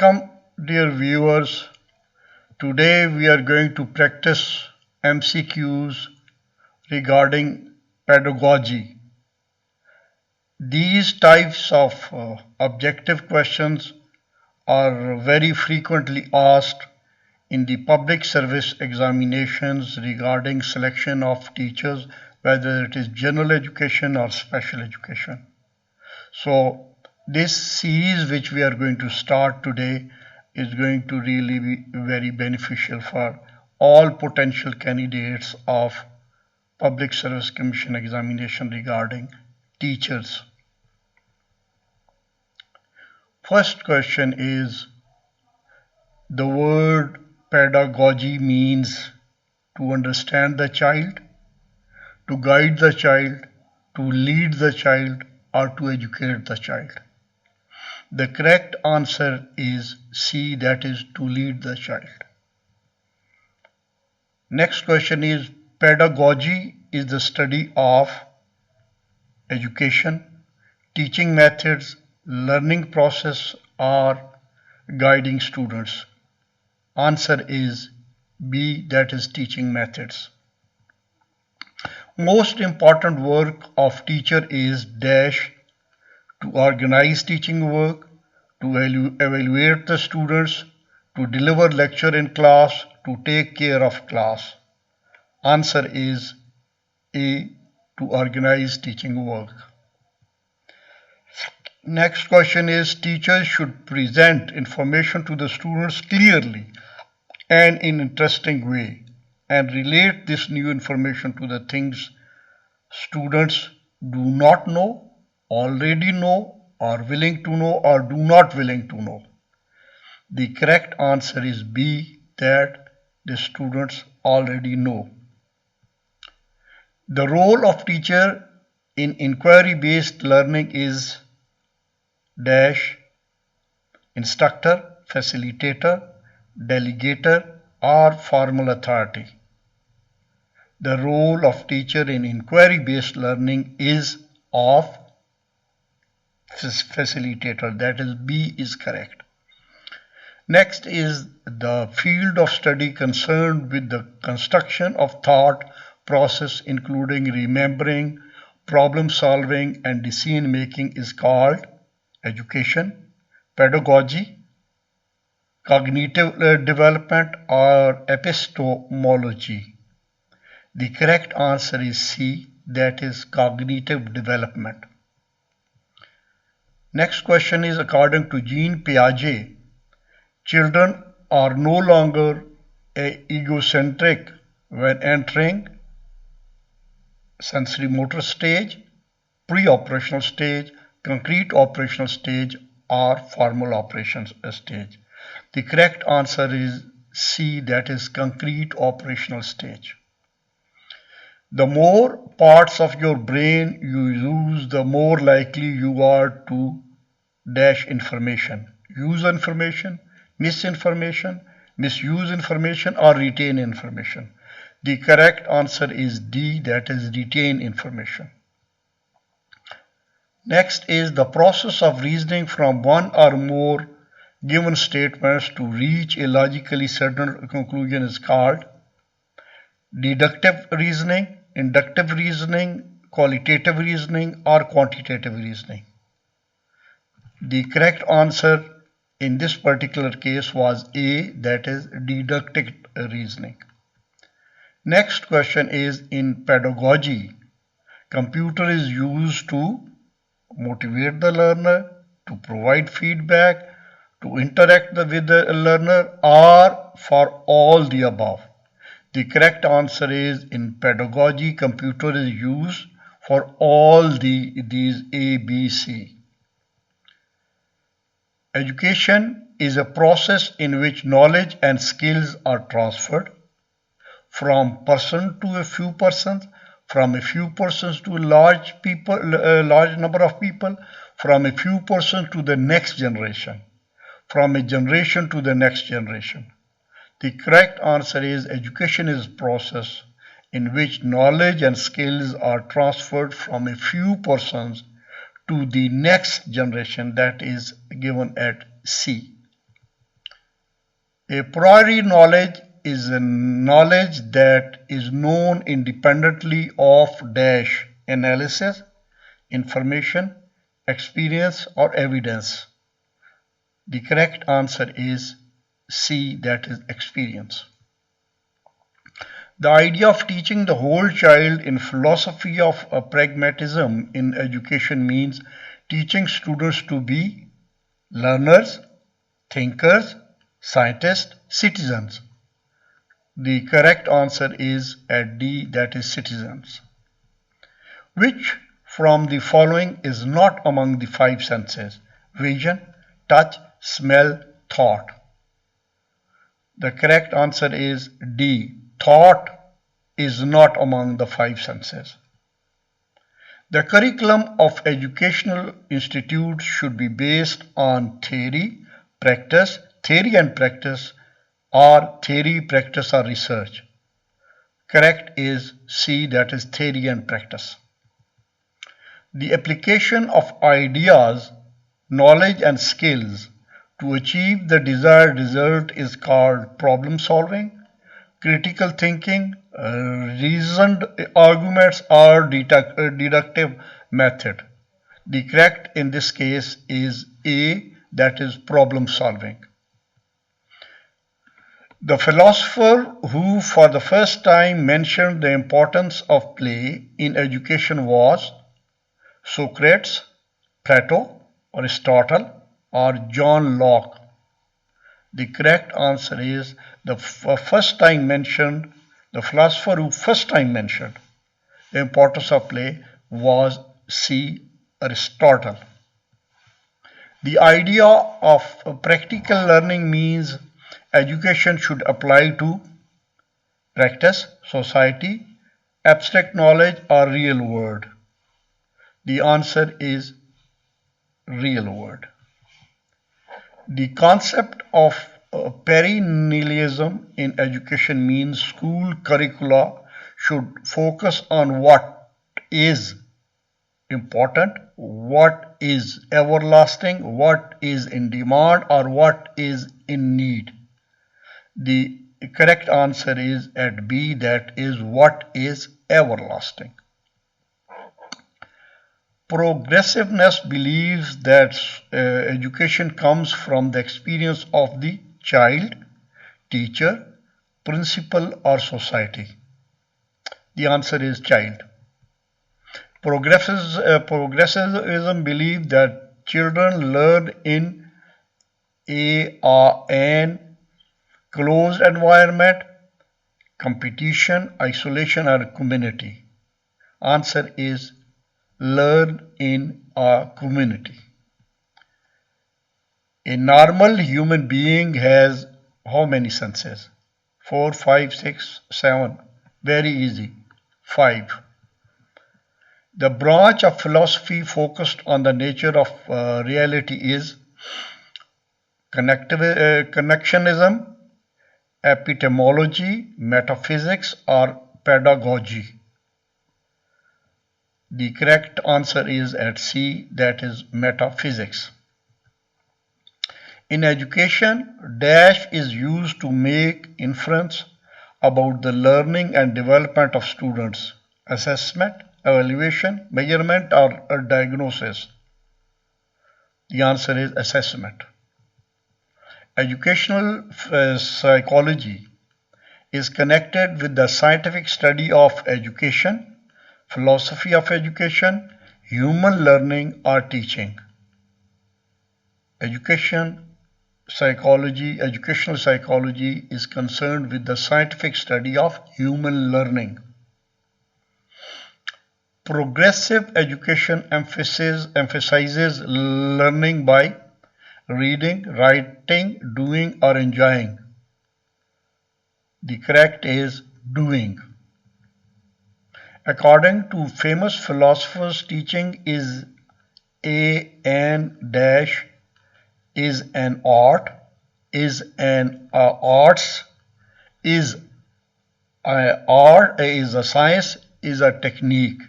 Welcome, dear viewers. Today we are going to practice MCQs regarding pedagogy. These types of objective questions are very frequently asked in the public service examinations regarding selection of teachers, whether it is general education or special education. So this series which we are going to start today is going to really be very beneficial for all potential candidates of Public Service Commission examination regarding teachers. First question is, the word pedagogy means to understand the child, to guide the child, to lead the child, or to educate the child. The correct answer is C, that is to lead the child. Next question is, pedagogy is the study of education, teaching methods, learning process, or guiding students. Answer is B, that is teaching methods. Most important work of teacher is dash, to organize teaching work, to evaluate the students, to deliver lecture in class, to take care of class. Answer is A, to organize teaching work. Next question is, teachers should present information to the students clearly and in interesting way and relate this new information to the things students do not know, already know, are willing to know, or do not willing to know. The correct answer is B, that the students already know. The role of teacher in inquiry-based learning is dash, instructor, facilitator, delegator, or formal authority. The role of teacher in inquiry-based learning is of facilitator, that is B is correct. Next is the field of study concerned with the construction of thought process, including remembering, problem solving, and decision making, is called education, pedagogy, cognitive development, or epistemology. The correct answer is C, that is cognitive development. Next question is, according to Jean Piaget, children are no longer egocentric when entering sensory motor stage, pre-operational stage, concrete operational stage, or formal operations stage. The correct answer is C, that is concrete operational stage. The more parts of your brain you use, the more likely you are to dash information, use information, misinformation, misuse information, or retain information. The correct answer is D, that is retain information. Next is the process of reasoning from one or more given statements to reach a logically certain conclusion is called deductive reasoning, inductive reasoning, qualitative reasoning, or quantitative reasoning. The correct answer in this particular case was A, that is deductive reasoning. Next question is, in pedagogy, computer is used to motivate the learner, to provide feedback, to interact with the learner, or for all the above. The correct answer is, in pedagogy, computer is used for all these A, B, C. Education is a process in which knowledge and skills are transferred from person to a few persons, from a few persons to a large number of people, from a few persons to the next generation, from a generation to the next generation. The correct answer is, education is a process in which knowledge and skills are transferred from a few persons to the next generation, that is given at C. A priori knowledge is a knowledge that is known independently of dash analysis, information, experience or evidence. The correct answer is C, that is experience. The idea of teaching the whole child in philosophy of pragmatism in education means teaching students to be learners, thinkers, scientists, citizens. The correct answer is at D, that is citizens. Which from the following is not among the five senses? Vision, touch, smell, thought. The correct answer is D. Thought is not among the five senses. The curriculum of educational institutes should be based on theory and practice, or theory, practice or research. Correct is C, that is theory and practice. The application of ideas, knowledge and skills to achieve the desired result is called problem solving, critical thinking, reasoned arguments or deductive method. The correct in this case is A, that is problem solving. The philosopher who for the first time mentioned the importance of play in education was Socrates, Plato, Aristotle, or John Locke. The correct answer is the philosopher who first time mentioned the importance of play was C, Aristotle. The idea of practical learning means education should apply to practice, society, abstract knowledge, or real world. The answer is real world. The concept of perennialism in education means school curricula should focus on what is important, what is everlasting, what is in demand, or what is in need. The correct answer is at B, that is what is everlasting. Progressiveness believes that education comes from the experience of the child, teacher, principal or society. The answer is child. Progressivism believes that children learn in an closed environment, competition, isolation or community. Answer is learn in a community. A normal human being has how many senses? 4, 5, 6, 7. Very easy. 5. The branch of philosophy focused on the nature of reality is connectionism, epistemology, metaphysics, or pedagogy. The correct answer is at C, that is metaphysics. In education, dash is used to make inference about the learning and development of students. Assessment, evaluation, measurement, or a diagnosis. The answer is assessment. Educational psychology is connected with the scientific study of education, philosophy of education, human learning or teaching. Educational psychology is concerned with the scientific study of human learning. Progressive education emphasizes learning by reading, writing, doing or enjoying. The correct is doing. According to famous philosophers, teaching is an dash is an art, is an arts, is a art, is a science, is a technique.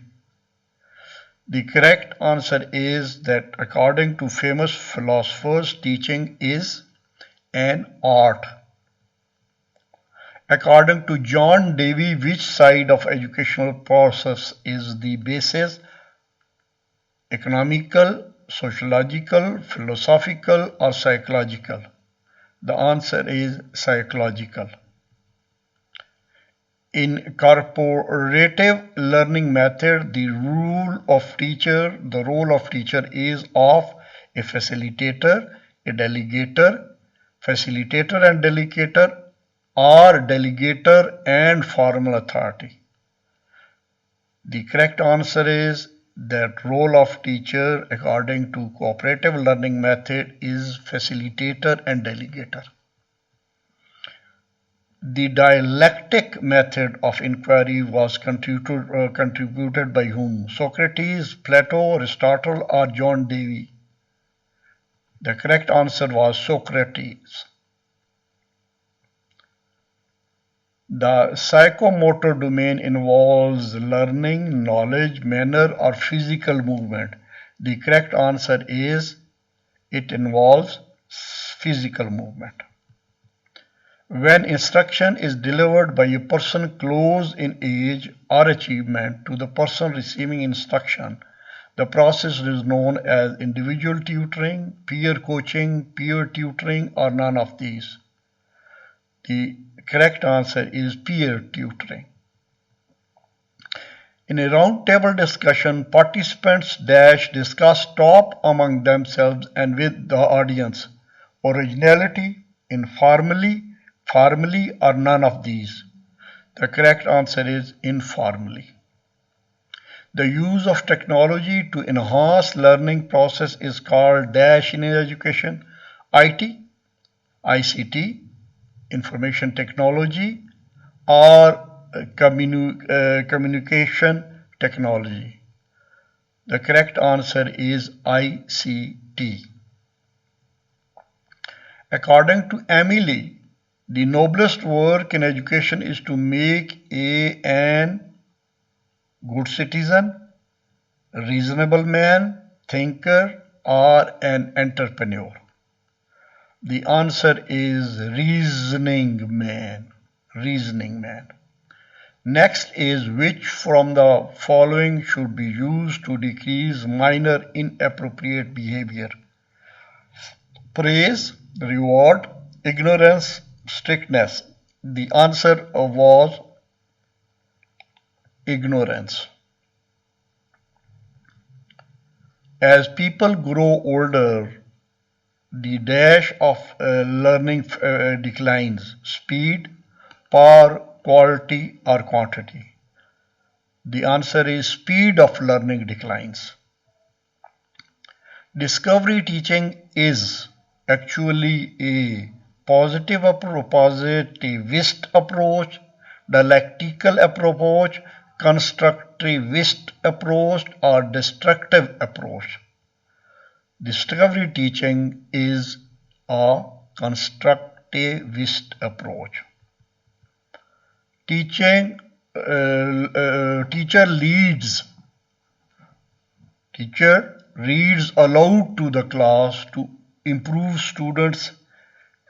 The correct answer is that according to famous philosophers, teaching is an art. According to John Davy, which side of educational process is the basis? Economical, sociological, philosophical, or psychological? The answer is psychological. In corporative learning method, the role of teacher is of a facilitator, a delegator, facilitator and delegator, or delegator and formal authority. The correct answer is that role of teacher according to cooperative learning method is facilitator and delegator. The dialectic method of inquiry was contributed by whom? Socrates, Plato, Aristotle, or John Davy? The correct answer was Socrates. The psychomotor domain involves learning, knowledge, manner, or physical movement. The correct answer is it involves physical movement. When instruction is delivered by a person close in age or achievement to the person receiving instruction, the process is known as individual tutoring, peer coaching, peer tutoring, or none of these. The correct answer is peer tutoring. In a roundtable discussion, participants discuss top among themselves and with the audience. Originality, informally, formally, or none of these. The correct answer is informally. The use of technology to enhance learning process is called in education: IT, ICT, information technology, or communication technology. The correct answer is ICT. According to Emily, the noblest work in education is to make an good citizen, reasonable man, thinker, or an entrepreneur. The answer is reasoning man. Reasoning man. Next is which from the following should be used to decrease minor inappropriate behavior? Praise, reward, ignorance, strictness. The answer was ignorance. As people grow older, the dash of learning declines: speed, power, quality, or quantity. The answer is speed of learning declines. Discovery teaching is actually a positivist approach, dialectical approach, constructivist approach, or destructive approach. Discovery teaching is a constructivist approach. Teacher reads aloud to the class to improve students'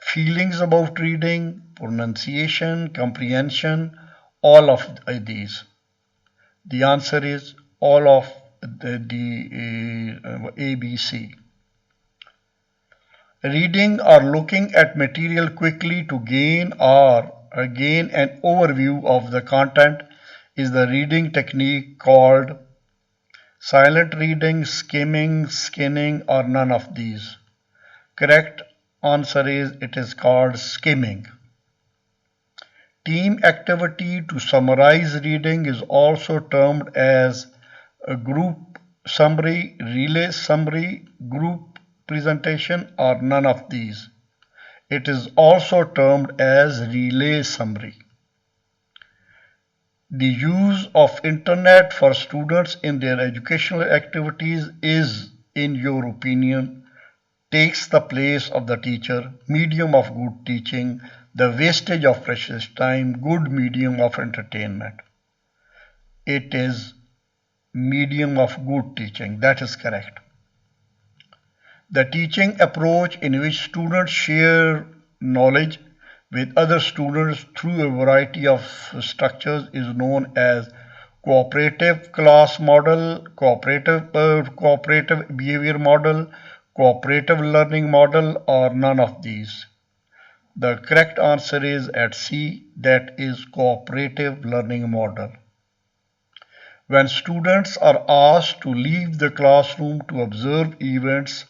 feelings about reading, pronunciation, comprehension, all of these. The answer is all of the ABC. Reading or looking at material quickly to gain an overview of the content is the reading technique called silent reading, skimming, skinning, or none of these. Correct answer is it is called skimming. Team activity to summarize reading is also termed as a group summary, relay summary, group presentation, or none of these. It is also termed as relay summary. The use of internet for students in their educational activities is, in your opinion, takes the place of the teacher, medium of good teaching, the wastage of precious time, good medium of entertainment. It is medium of good teaching. That is correct. The teaching approach in which students share knowledge, with other students through a variety of structures is known as cooperative class model, cooperative behavior model, cooperative learning model, or none of these. The correct answer is at C, that is cooperative learning model. When students are asked to leave the classroom to observe events,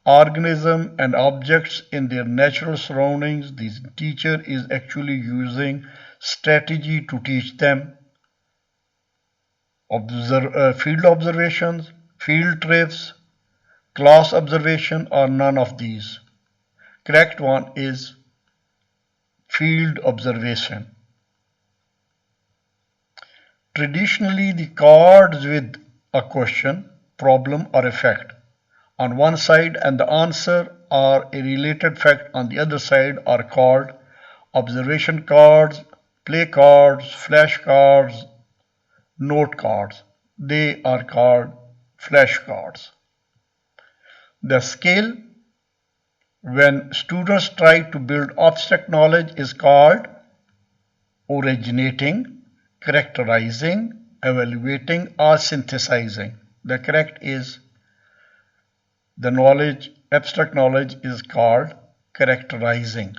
organisms and objects in their natural surroundings, the teacher is actually using strategy to teach them. Field observations, field trips, class observation, or none of these. Correct one is field observation. Traditionally, the cards with a question, problem, or a fact on one side and the answer or a related fact on the other side are called observation cards, play cards, flashcards, note cards. They are called flashcards. The skill when students try to build abstract knowledge is called originating, characterizing, evaluating, or synthesizing. The correct is the knowledge, abstract knowledge is called characterizing.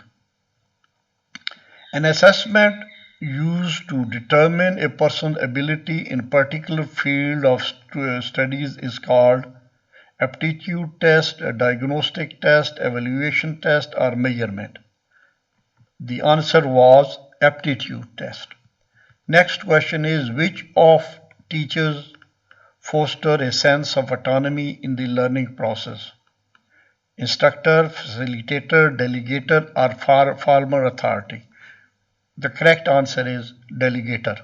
An assessment used to determine a person's ability in a particular field of studies is called aptitude test, a diagnostic test, evaluation test, or measurement. The answer was aptitude test. Next question is, which of teachers foster a sense of autonomy in the learning process? Instructor, facilitator, delegator, or formal authority? The correct answer is delegator.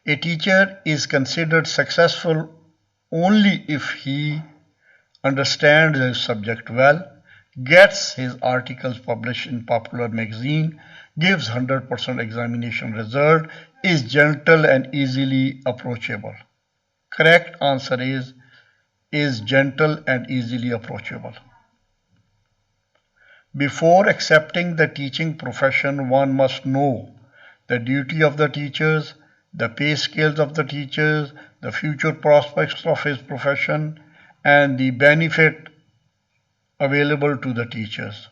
A teacher is considered successful only if he understands his subject well, gets his articles published in popular magazine, gives 100% examination result, is gentle and easily approachable. Correct answer is gentle and easily approachable. Before accepting the teaching profession, one must know the duty of the teachers, the pay scales of the teachers, the future prospects of his profession, and the benefit available to the teachers.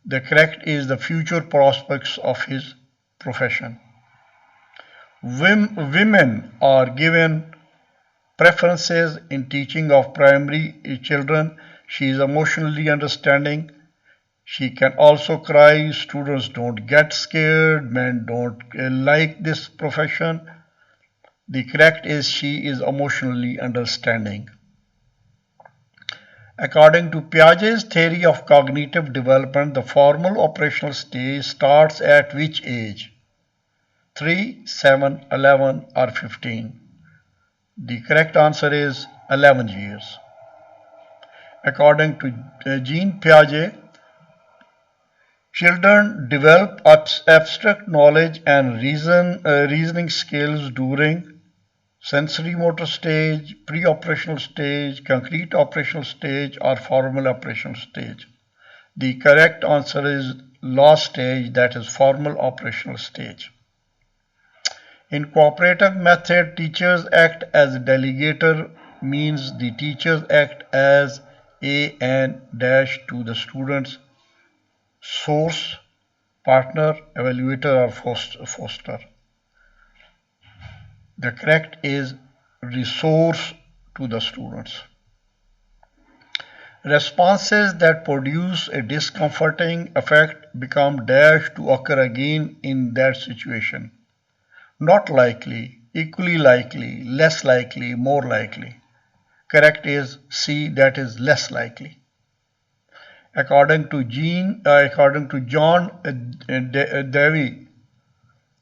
The correct is the future prospects of his profession. Women are given preferences in teaching of primary children. She is emotionally understanding. She can also cry. Students don't get scared. Men don't like this profession. The correct is she is emotionally understanding. According to Piaget's theory of cognitive development, the formal operational stage starts at which age? 3, 7, 11, or 15? The correct answer is 11 years. According to Jean Piaget, children develop abstract knowledge and reasoning skills during sensory motor stage, pre-operational stage, concrete operational stage, or formal operational stage. The correct answer is last stage, that is formal operational stage. In cooperative method, teachers act as a delegator, means the teachers act as a and dash to the students, source, partner, evaluator, or foster. The correct is resource to the students. Responses that produce a discomforting effect become dash to occur again in that situation. Not likely, equally likely, less likely, more likely. Correct is C, that is less likely. According to John Dewey,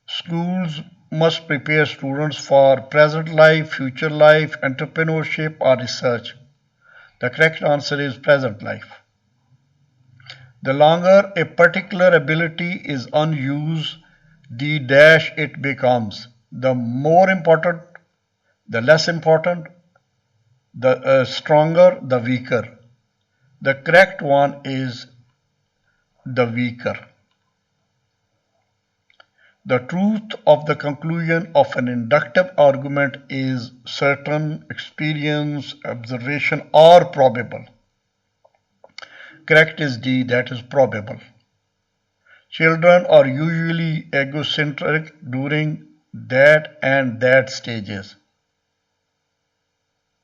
schools must prepare students for present life, future life, entrepreneurship, or research. The correct answer is present life. The longer a particular ability is unused, the dash it becomes. The more important, the less important, the stronger, the weaker. The correct one is the weaker. The truth of the conclusion of an inductive argument is certain, experience, observation, or probable. Correct is D, that is probable. Children are usually egocentric during that and that stages.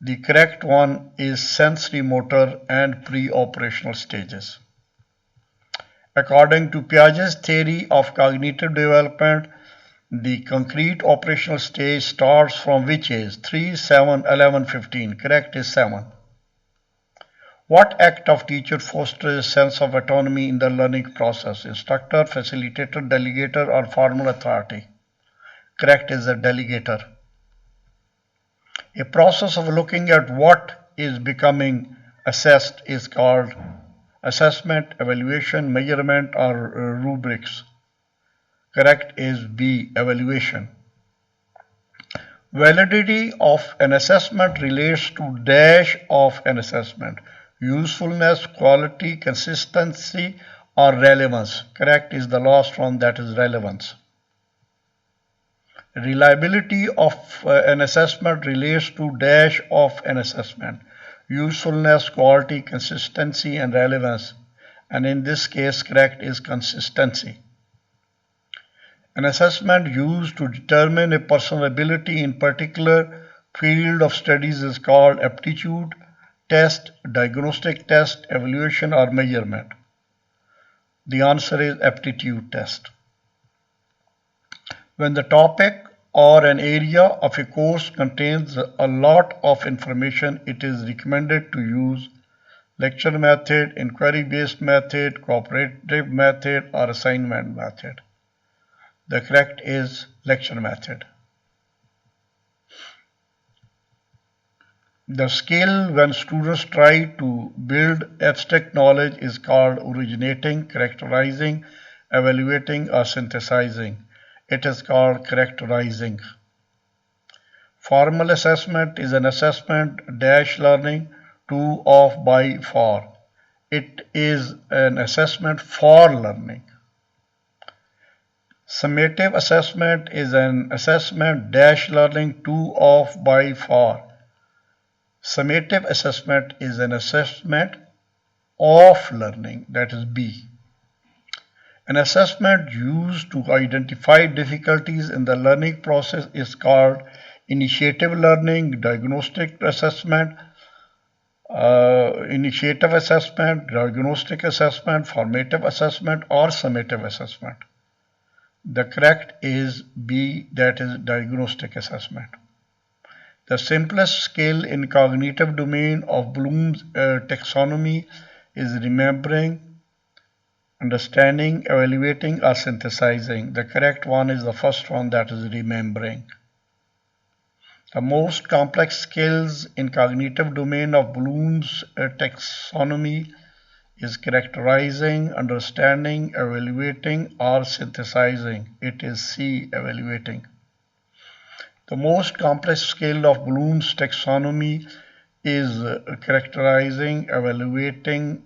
The correct one is sensory motor and pre-operational stages. According to Piaget's theory of cognitive development, the concrete operational stage starts from which age? 3, 7, 11, 15. Correct is 7. What act of teacher fosters a sense of autonomy in the learning process? Instructor, facilitator, delegator, or formal authority? Correct is the delegator. A process of looking at what is becoming assessed is called assessment, evaluation, measurement, or rubrics. Correct is B, evaluation. Validity of an assessment relates to dash of an assessment. Usefulness, quality, consistency, or relevance. Correct is the last one, that is relevance. Reliability of an assessment relates to dash of an assessment. Usefulness, quality, consistency, and relevance. And in this case, correct is consistency. An assessment used to determine a person's ability in particular field of studies is called aptitude test, diagnostic test, evaluation, or measurement. The answer is aptitude test. When the topic or an area of a course contains a lot of information, it is recommended to use lecture method, inquiry-based method, cooperative method, or assignment method. The correct is lecture method. The skill when students try to build abstract knowledge is called originating, characterizing, evaluating, or synthesizing. It is called characterizing. Formal assessment is an assessment dash learning to, of, by, for. It is an assessment for learning. Summative assessment is an assessment dash learning to, of, by, for. Summative assessment is an assessment of learning, that is B. An assessment used to identify difficulties in the learning process is called initiative learning, diagnostic assessment, diagnostic assessment, formative assessment, or summative assessment. The correct is B, that is diagnostic assessment. The simplest skill in cognitive domain of Bloom's taxonomy is remembering, understanding, evaluating, or synthesizing. The correct one is the first one, that is remembering. The most complex skills in cognitive domain of Bloom's taxonomy is characterizing, understanding, evaluating, or synthesizing. It is C, evaluating. The most complex skill of Bloom's taxonomy is characterizing, evaluating,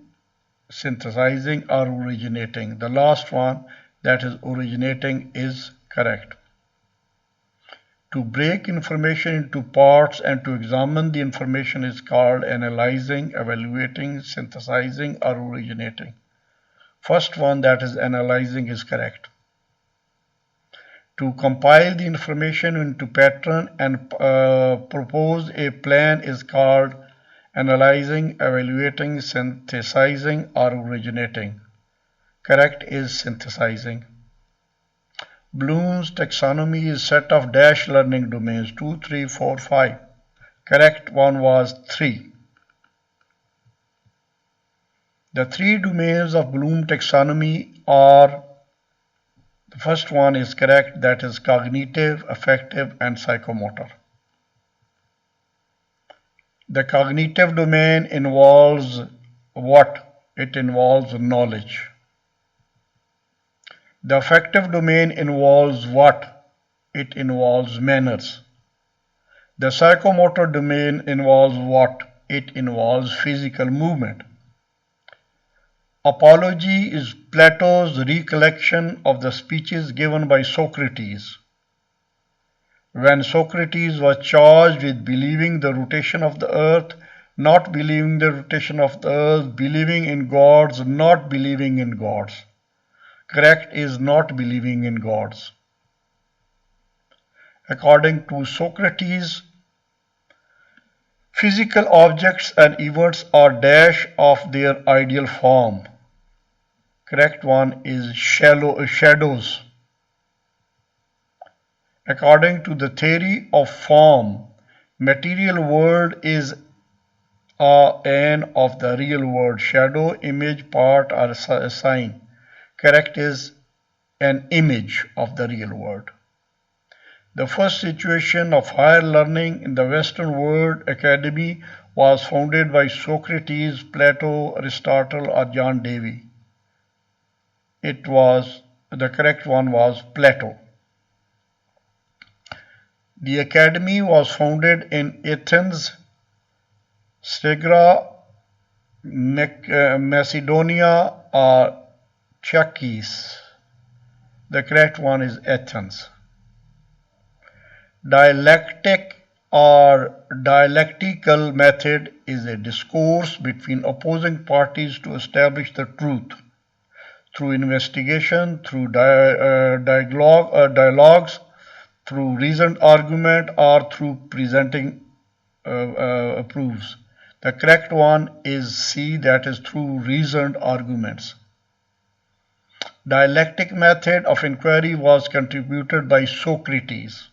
synthesizing, or originating. The last one, that is originating, is correct. To break information into parts and to examine the information is called analyzing, evaluating, synthesizing, or originating. First one, that is analyzing, is correct. To compile the information into pattern and propose a plan is called analyzing, evaluating, synthesizing, or originating. Correct is synthesizing. Bloom's taxonomy is set of dash learning domains 2, 3, 4, 5. Correct one was 3. The 3 domains of Bloom taxonomy are, the first one is correct, that is cognitive, affective, and psychomotor. The cognitive domain involves what? It involves knowledge. The affective domain involves what? It involves manners. The psychomotor domain involves what? It involves physical movement. Apology is Plato's recollection of the speeches given by Socrates. When Socrates was charged with believing the rotation of the earth, not believing the rotation of the earth, believing in gods, not believing in gods. Correct is not believing in gods. According to Socrates, physical objects and events are dash of their ideal form. Correct one is shadows. According to the theory of form, material world is an of the real world. Shadow, image, part or a sign. Correct is an image of the real world. The first situation of higher learning in the Western world academy was founded by Socrates, Plato, Aristotle or John Dewey. The correct one was Plato. The academy was founded in Athens, Stegra, Macedonia or Chalkis. The correct one is Athens. Dialectic or dialectical method is a discourse between opposing parties to establish the truth through investigation, through dialogues, through reasoned argument, or through presenting proofs. The correct one is C, that is through reasoned arguments. Dialectic method of inquiry was contributed by Socrates.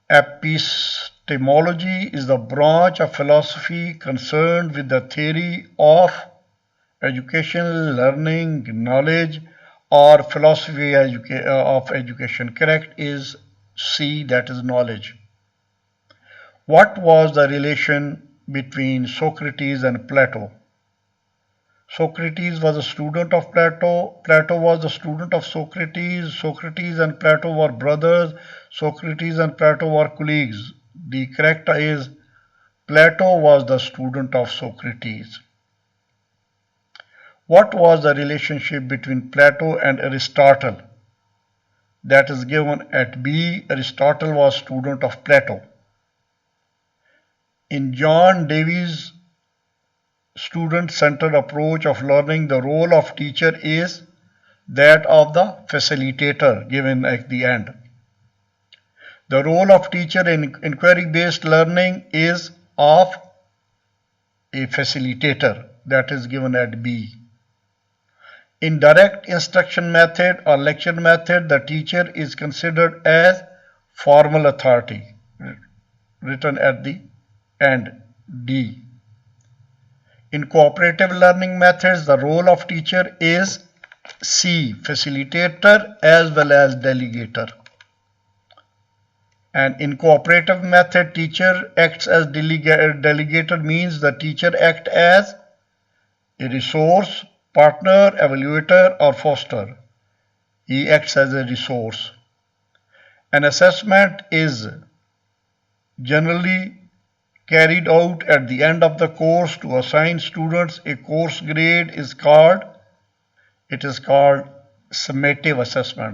Epistemology is the branch of philosophy concerned with the theory of education, learning, knowledge, or philosophy of education. Correct is C, that is knowledge. What was the relation between Socrates and Plato? Socrates was a student of Plato. Plato was the student of Socrates. Socrates and Plato were brothers. Socrates and Plato were colleagues. The correct is Plato was the student of Socrates. What was the relationship between Plato and Aristotle? That is given at B. Aristotle was student of Plato. In John Dewey's student-centered approach of learning, the role of teacher is that of the facilitator, given at the end. The role of teacher in inquiry-based learning is of a facilitator, that is given at B. In direct instruction method or lecture method, the teacher is considered as formal authority, written at the end, D. In cooperative learning methods, the role of teacher is C, facilitator as well as delegator. And in cooperative method, teacher acts as delegator, means the teacher acts as a resource, partner, evaluator or foster. He acts as a resource. An assessment is generally carried out at the end of the course to assign students a course grade. It is called summative assessment.